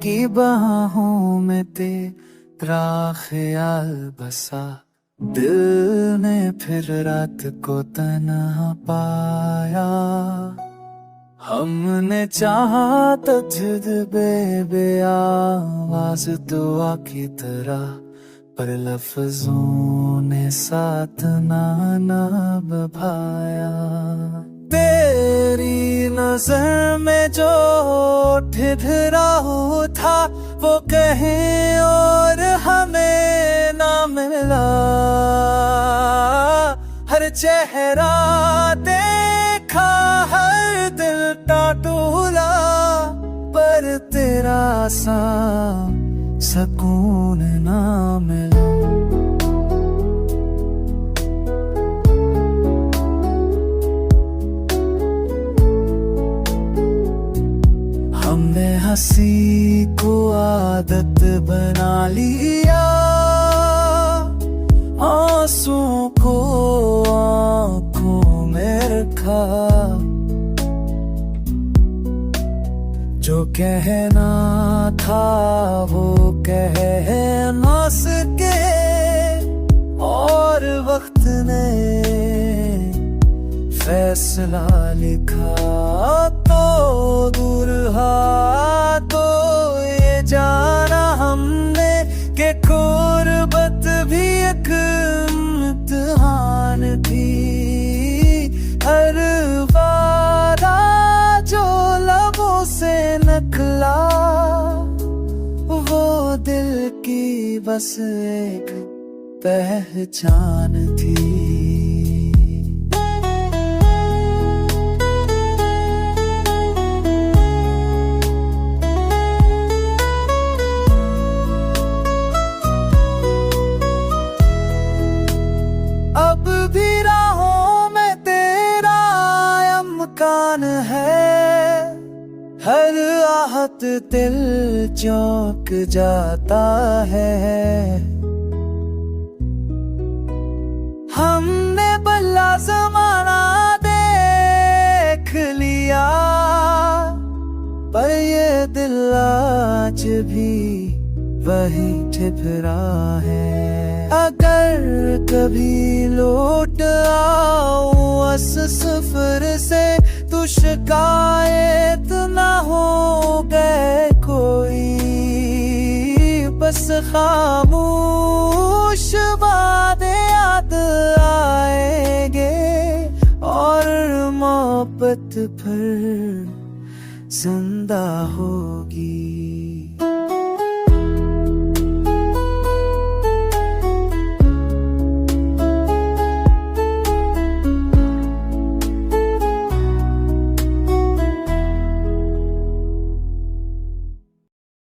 की बाहों में तेरा ख्याल बसा, दिल ने फिर रात को तन्हा पाया। हमने चाहा तजद बेआवाज़ दुआ की तरह, पर लफ्जों ने साथ ना निभाया। तेरी नजर में जो ठिठुरा था वो कहीं और हमें ना मिला। हर चेहरा देखा, हर दिल टूटा, पर तेरा सा सुकून ना मिला। हमने हंसी को आदत बना लिया, आंसू को आंखों में रखा। जो कहना था वो कह ना सके, और वक्त ने फैसला लिखा। तो दूर तो ये जाना हमने कि गुर्बत भी एक इम्तिहान थी। हर वादा जो लबों से निकला, वो दिल की बस एक पहचान थी। अब भी राहों में तेरा अमकान है, हर आहत दिल चौंक जाता है। हमने भला ज़माना देख लिया, पर ये दिल आज भी वही ठिठुरा है। अगर कभी लौट आऊं अस सफर से, तू शिकायत ना हो गए कोई। बस खामोश वादे याद आएंगे, और मोहब्बत फिर जिंदा होगी।